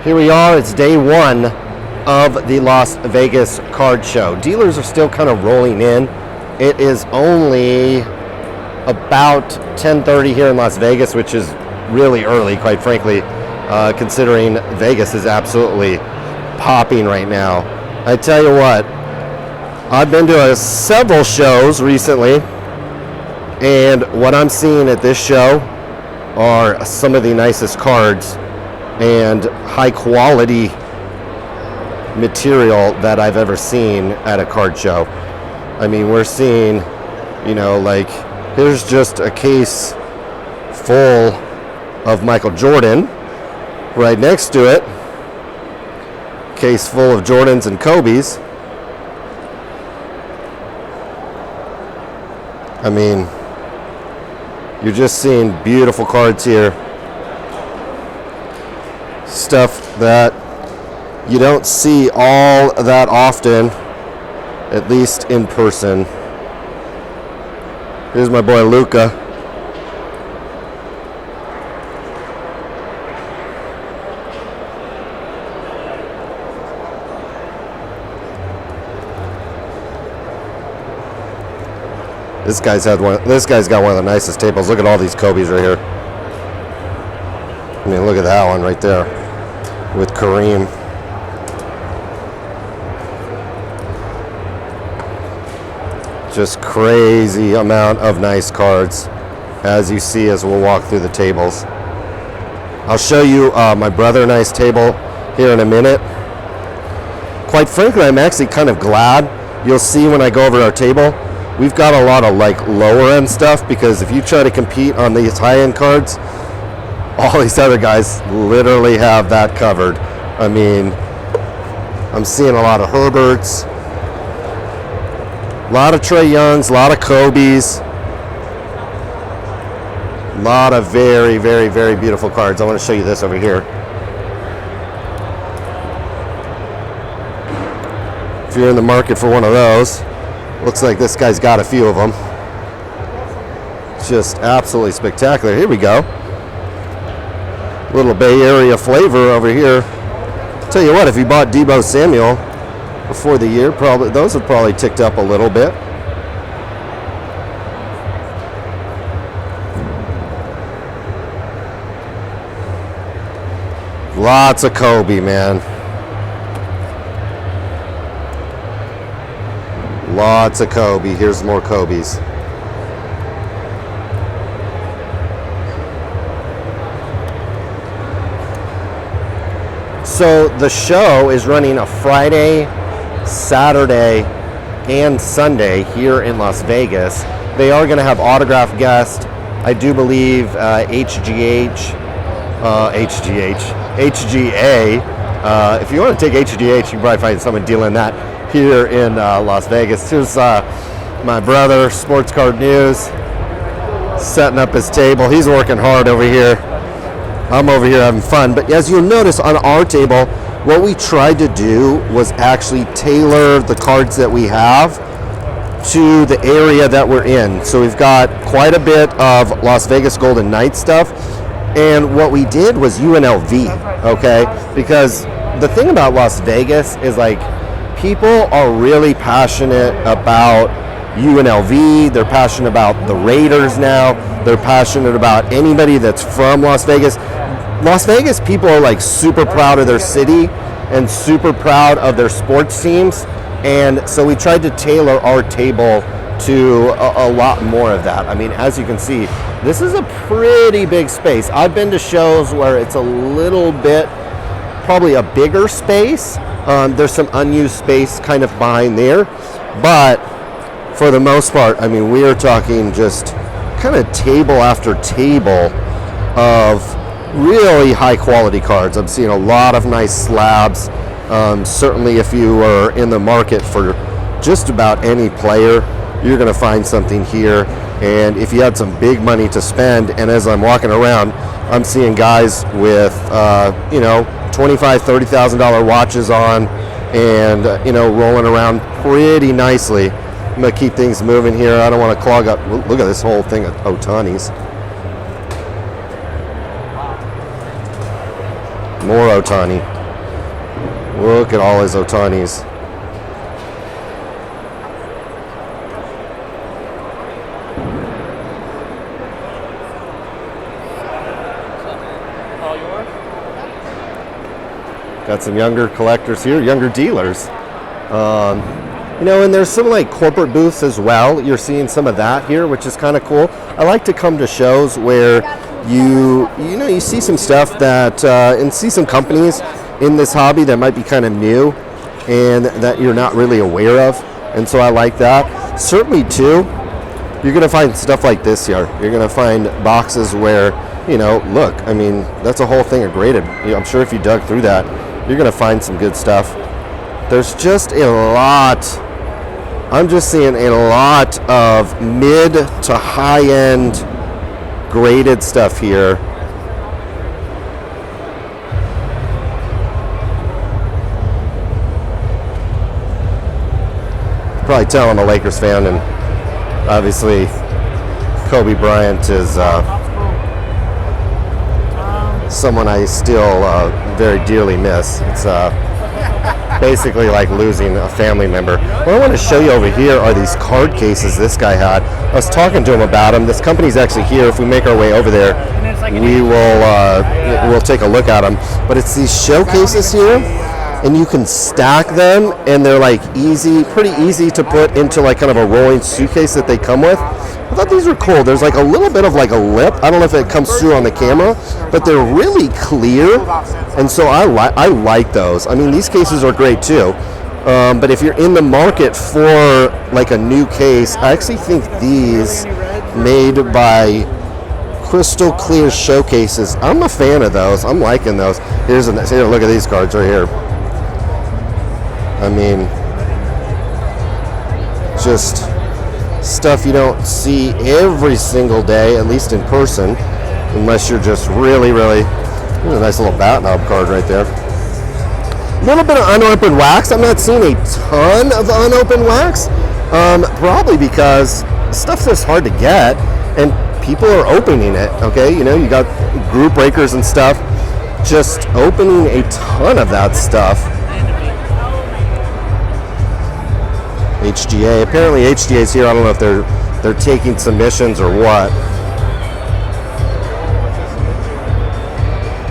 Here we are, it's day one of the Las Vegas card show. Dealers are still kind of rolling in. It is only about 10:30 here in Las Vegas, which is really early, quite frankly, considering Vegas is absolutely popping right now. I tell you what, I've been to several shows recently, and what I'm seeing at this show are some of the nicest cards and high quality material that I've ever seen at a card show. I mean, we're seeing, like, here's just a case full of Michael Jordan. Right next to it, case full of Jordans and Kobe's. I mean, you're just seeing beautiful cards here. Stuff that you don't see all that often, at least in person. Here's my boy Luka. This guy's got one of the nicest tables. Look at all these Kobe's right here. I mean, look at that one right there with Kareem. Just crazy amount of nice cards, as you see as we'll walk through the tables. I'll show you my brother and I's table here in a minute. Quite frankly, I'm actually kind of glad. You'll see when I go over our table, we've got a lot of like lower end stuff, because if you try to compete on these high end cards, all these other guys literally have that covered. I mean, I'm seeing a lot of Herberts, a lot of Trae Youngs, a lot of Kobe's, a lot of very, very, very beautiful cards. I want to show you this over here. If you're in the market for one of those, looks like this guy's got a few of them. Just absolutely spectacular. Here we go. Little Bay Area flavor over here. Tell you what, if you bought Deebo Samuel before the year, probably those have probably ticked up a little bit. Lots of Kobe, man. Lots of Kobe. Here's more Kobe's. So the show is running a Friday, Saturday, and Sunday here in Las Vegas. They are going to have autograph guests. I do believe HGA. If you want to take HGH, you can probably find someone dealing that here in Las Vegas. Here's my brother, Sports Card News, setting up his table. He's working hard over here. I'm over here having fun. But as you'll notice on our table, what we tried to do was actually tailor the cards that we have to the area that we're in. So we've got quite a bit of Las Vegas Golden Knights stuff. And what we did was UNLV, okay? Because the thing about Las Vegas is, like, people are really passionate about UNLV. They're passionate about the Raiders now. They're passionate about anybody that's from Las Vegas. Las Vegas people are like super proud of their city and super proud of their sports teams. And so we tried to tailor our table to a lot more of that. I mean, as you can see, this is a pretty big space. I've been to shows where it's a little bit, probably a bigger space. There's some unused space kind of behind there, but for the most part, I mean, we are talking just kind of table after table of really high quality cards. I'm seeing a lot of nice slabs. Certainly if you are in the market for just about any player, you're going to find something here. And if you had some big money to spend, and as I'm walking around, I'm seeing guys with $25,000, $30,000 watches on, and rolling around pretty nicely. I'm gonna keep things moving here. I don't want to clog up. Look at this whole thing of Ohtani's. More Ohtani. Look at all his Otanis. Got some younger collectors here, younger dealers. You know, and there's some like corporate booths as well. You're seeing some of that here, which is kind of cool. I like to come to shows where you see some stuff that and see some companies in this hobby that might be kind of new and that you're not really aware of. And so I like that. Certainly too, you're going to find stuff like this here. You're going to find boxes where, you know, look, I mean, that's a whole thing of graded. You know, I'm sure if you dug through that, you're going to find some good stuff. There's just a lot. I'm just seeing a lot of mid to high end graded stuff here. Probably tell I'm a Lakers fan, and obviously Kobe Bryant is someone I still very dearly miss. It's basically like losing a family member. What I want to show you over here are these card cases this guy had. I was talking to him about them. This company's actually here. If we make our way over there, we will we'll take a look at them. But it's these showcases here, and you can stack them, and they're like pretty easy to put into like kind of a rolling suitcase that they come with. I thought these were cool. There's like a little bit of like a lip. I don't know if it comes through on the camera, but they're really clear, and so I like those. I mean, these cases are great too. But if you're in the market for like a new case, I actually think these made by Crystal Clear Showcases, I'm a fan of those. I'm liking those. Here, look at these cards right here. I mean, just stuff you don't see every single day, at least in person, unless you're just really, really, a nice little bat knob card right there. A little bit of unopened wax. I'm not seeing a ton of unopened wax, probably because stuff's just hard to get, and people are opening it, okay? You know, you got group breakers and stuff, just opening a ton of that stuff. HGA. Apparently HGA's here. I don't know if they're taking submissions or what.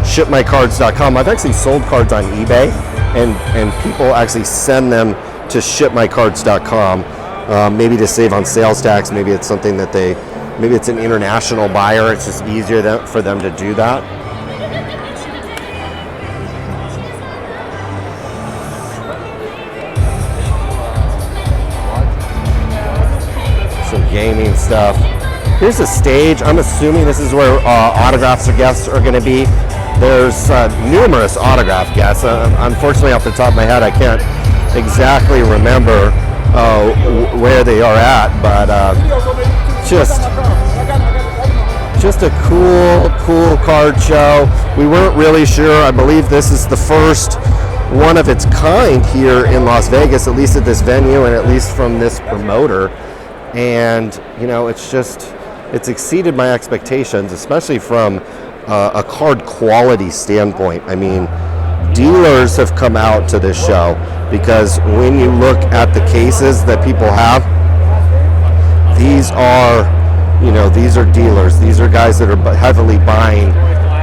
Shipmycards.com. I've actually sold cards on eBay, and people actually send them to shipmycards.com, maybe to save on sales tax. Maybe it's something that maybe it's an international buyer. It's just easier for them to do that. Gaming stuff. Here's a stage. I'm assuming this is where autographs or guests are going to be. There's numerous autograph guests. Unfortunately, off the top of my head, I can't exactly remember where they are at, but just a cool card show. We weren't really sure. I believe this is the first one of its kind here in Las Vegas, at least at this venue and at least from this promoter. And you know, it's exceeded my expectations, especially from a card quality standpoint. I mean, dealers have come out to this show because when you look at the cases that people have, these are dealers. These are guys that are heavily buying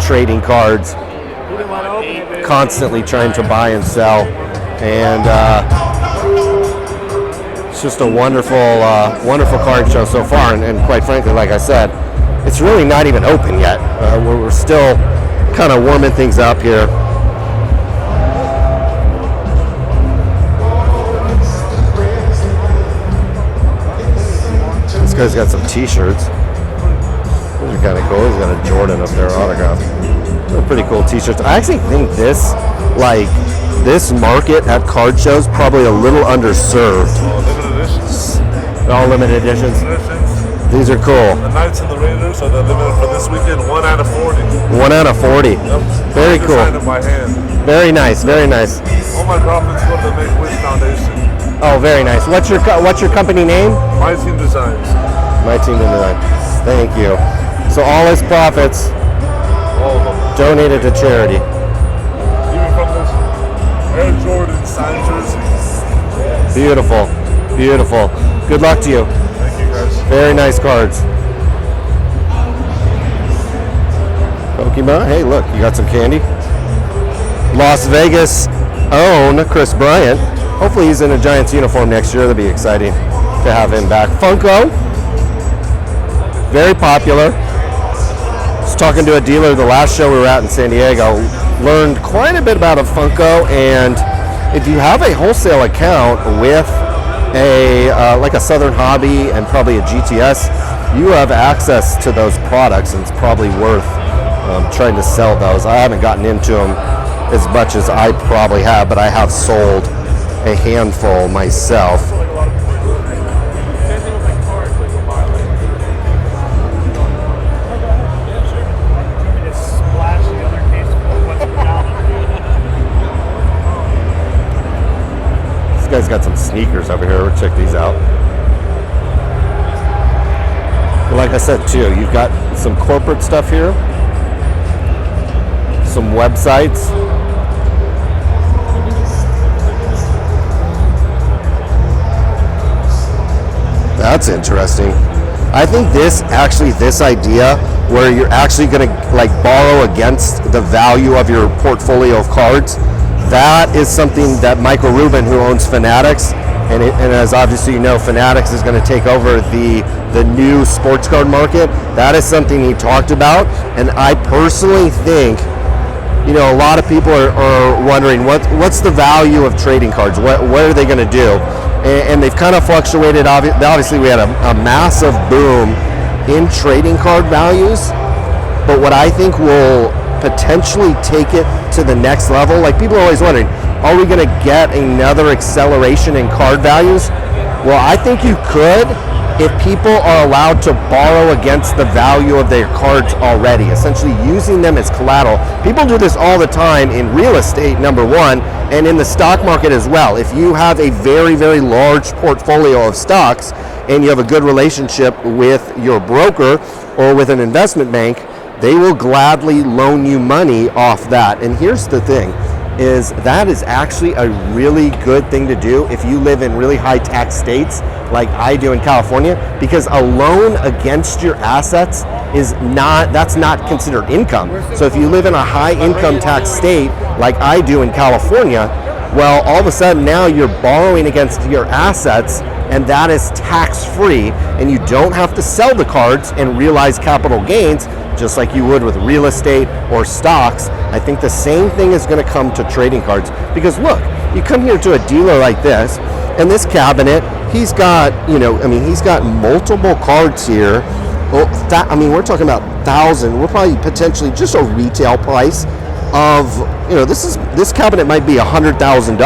trading cards, constantly trying to buy and sell, and it's just a wonderful card show so far, and quite frankly, like I said, it's really not even open yet. We're still kind of warming things up here. This guy's got some t-shirts. Those are kind of cool. He's got a Jordan up there autograph. They're pretty cool t-shirts. I actually think this market at card shows probably a little underserved. All limited editions. These are cool. The Knights and the Raiders are the limited for this weekend. 1 out of 40. 1 out of 40. Yep. Very cool. Signed it by hand. Very nice. Very nice. All my profits go to the Make-A-Wish Foundation. Oh, very nice. What's your company name? My Team Designs. My Team Designs. Thank you. So all his profits All of them. donated to charity. Even from this. Air Jordan signed jerseys. Beautiful, beautiful. Good luck to you. Thank you, guys. Very nice cards. Pokemon, hey look, you got some candy. Las Vegas own Chris Bryant. Hopefully he's in a Giants uniform next year. That'd be exciting to have him back. Funko, very popular. Was talking to a dealer the last show we were at in San Diego. Learned quite a bit about a Funko, and if you have a wholesale account with a like a Southern Hobby and probably a GTS, you have access to those products, and it's probably worth trying to sell those. I haven't gotten into them as much as I probably have, but I have sold a handful myself. This guy's got some sneakers over here. We'll check these out. Like I said too, you've got some corporate stuff here, some websites. That's interesting. I think this idea where you're actually going to like borrow against the value of your portfolio of cards, that is something that Michael Rubin, who owns Fanatics, and as obviously you know, Fanatics is going to take over the new sports card market. That is something he talked about, and I personally think, you know, a lot of people are wondering what's the value of trading cards. What are they going to do? And they've kind of fluctuated. Obviously, we had a massive boom in trading card values, but what I think will potentially take it to the next level, like people are always wondering, are we going to get another acceleration in card values? Well, I think you could if people are allowed to borrow against the value of their cards already, essentially using them as collateral. People do this all the time in real estate, number one, and in the stock market as well. If you have a very, very large portfolio of stocks and you have a good relationship with your broker or with an investment bank, they will gladly loan you money off that. And here's the thing, is that is actually a really good thing to do if you live in really high tax states like I do in California, because a loan against your assets that's not considered income. So if you live in a high income tax state like I do in California, well, all of a sudden now you're borrowing against your assets, and that is tax free, and you don't have to sell the cards and realize capital gains just like you would with real estate or stocks. I think the same thing is going to come to trading cards, because look, you come here to a dealer like this, and this cabinet, he's got, he's got multiple cards here. Well, we're talking about 1,000. We're probably potentially just a retail price of, this cabinet might be $100,000.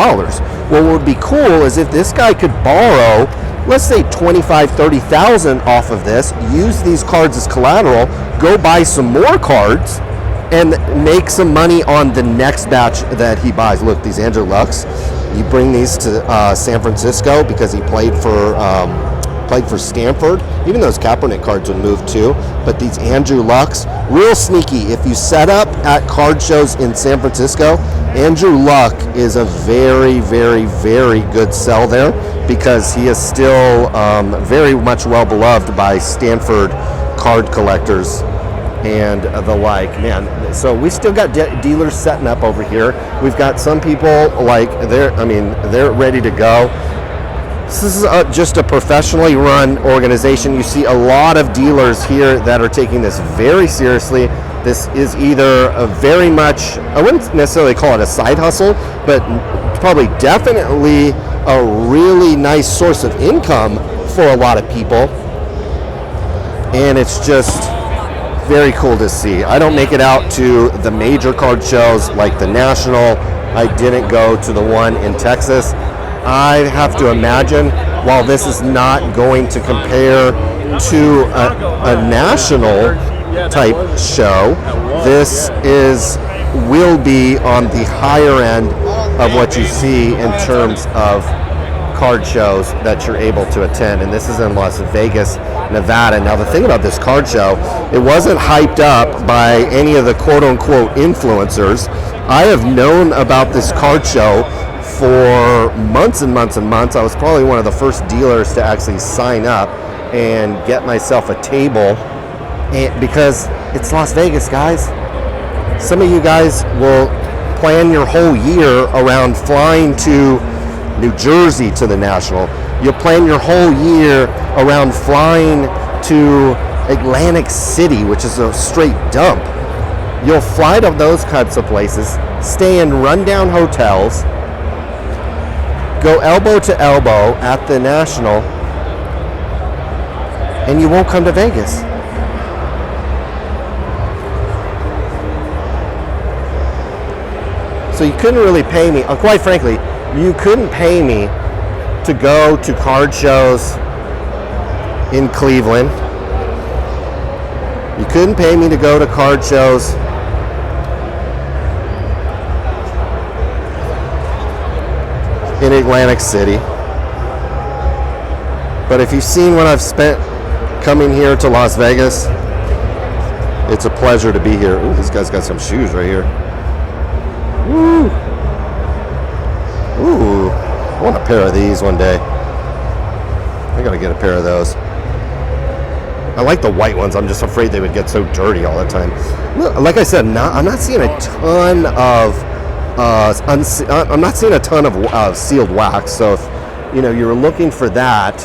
Well, what would be cool is if this guy could borrow, let's say $25,000, $30,000 off of this, use these cards as collateral, go buy some more cards, and make some money on the next batch that he buys. Look, these Andrew Lucks, you bring these to San Francisco because he played for Stanford. Even those Kaepernick cards would move too, but these Andrew Lucks, real sneaky. If you set up at card shows in San Francisco, Andrew Luck is a very, very, very good sell there, because he is still very much well beloved by Stanford card collectors and the like. Man, so we still got dealers setting up over here. We've got some people like they're ready to go. This is just a professionally run organization. You see a lot of dealers here that are taking this very seriously. This is either a very much, I wouldn't necessarily call it a side hustle, but probably definitely a really nice source of income for a lot of people. And it's just very cool to see. I don't make it out to the major card shows like the National. I didn't go to the one in Texas. I have to imagine, while this is not going to compare to a national type show, this will be on the higher end of what you see in terms of card shows that you're able to attend, and this is in Las Vegas, Nevada. Now the thing about this card show, it wasn't hyped up by any of the quote-unquote influencers. I have known about this card show for months and months and months. I was probably one of the first dealers to actually sign up and get myself a table, because it's Las Vegas, guys. Some of you guys will plan your whole year around flying to New Jersey to the National. You'll plan your whole year around flying to Atlantic City, which is a straight dump. You'll fly to those types of places, stay in rundown hotels, go elbow to elbow at the National, and you won't come to Vegas. So you couldn't really pay me, quite frankly, you couldn't pay me to go to card shows in Cleveland. You couldn't pay me to go to card shows in Atlantic City. But if you've seen what I've spent coming here to Las Vegas, it's a pleasure to be here. Ooh, this guy's got some shoes right here. Woo! Ooh, I want a pair of these one day. I gotta get a pair of those. I like the white ones. I'm just afraid they would get so dirty all the time. Like I said, I'm not seeing a ton of sealed wax. So if you're looking for that,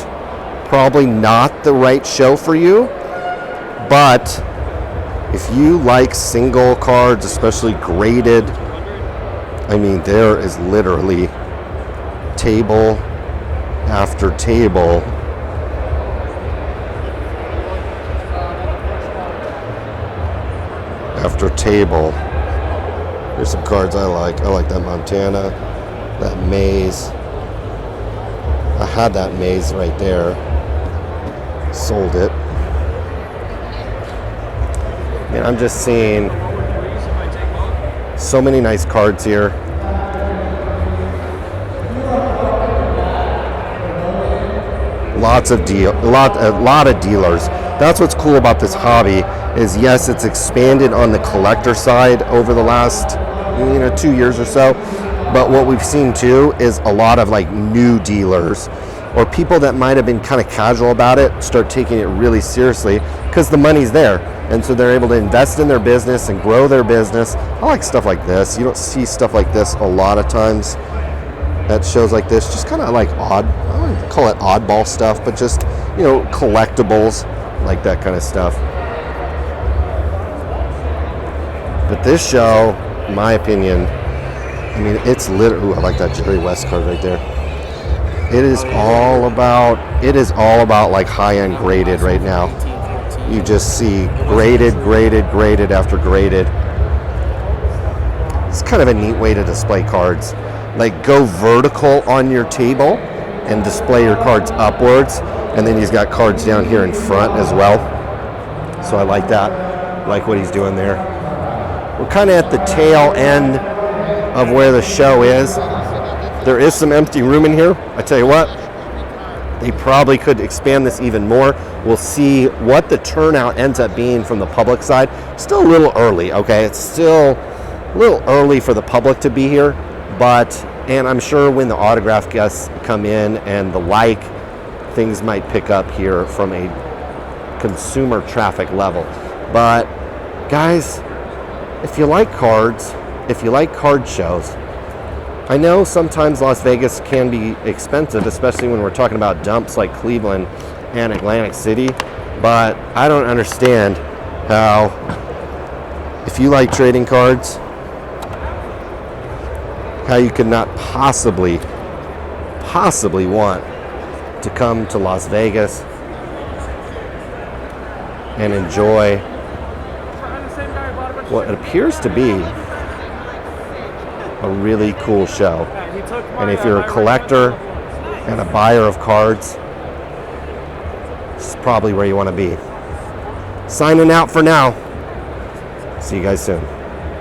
probably not the right show for you. But if you like single cards, especially graded, I mean, there is literally table after table after table. Here's some cards I like. I like that Montana, that Maze. I had that Maze right there. Sold it. And I'm just seeing so many nice cards here. A lot of dealers. That's what's cool about this hobby is, yes, it's expanded on the collector side over the last 2 years or so, but what we've seen too is a lot of like new dealers or people that might have been kind of casual about it start taking it really seriously because the money's there, and so they're able to invest in their business and grow their business. I like stuff like this. You don't see stuff like this a lot of times at shows like this. Just kind of like I wouldn't call it oddball stuff, but just collectibles, like that kind of stuff. But this show, in my opinion, I mean, it's literally, I like that Jerry West card right there. It is all about like high-end graded right now. You just see graded after graded. It's kind of a neat way to display cards. Like, go vertical on your table and display your cards upwards, and then he's got cards down here in front as well. So I like that. I like what he's doing there. We're kind of at the tail end of where the show is. There is some empty room in here. I tell you what, they probably could expand this even more. We'll see what the turnout ends up being from the public side. Still a little early, okay? It's still a little early for the public to be here, and I'm sure when the autograph guests come in and the like, things might pick up here from a consumer traffic level. But guys, if you like cards, if you like card shows, I know sometimes Las Vegas can be expensive, especially when we're talking about dumps like Cleveland and Atlantic City, but I don't understand how, if you like trading cards, how you could not possibly want to come to Las Vegas and enjoy what appears to be a really cool show. And if you're a collector and a buyer of cards, this is probably where you want to be. Signing out for now. See you guys soon.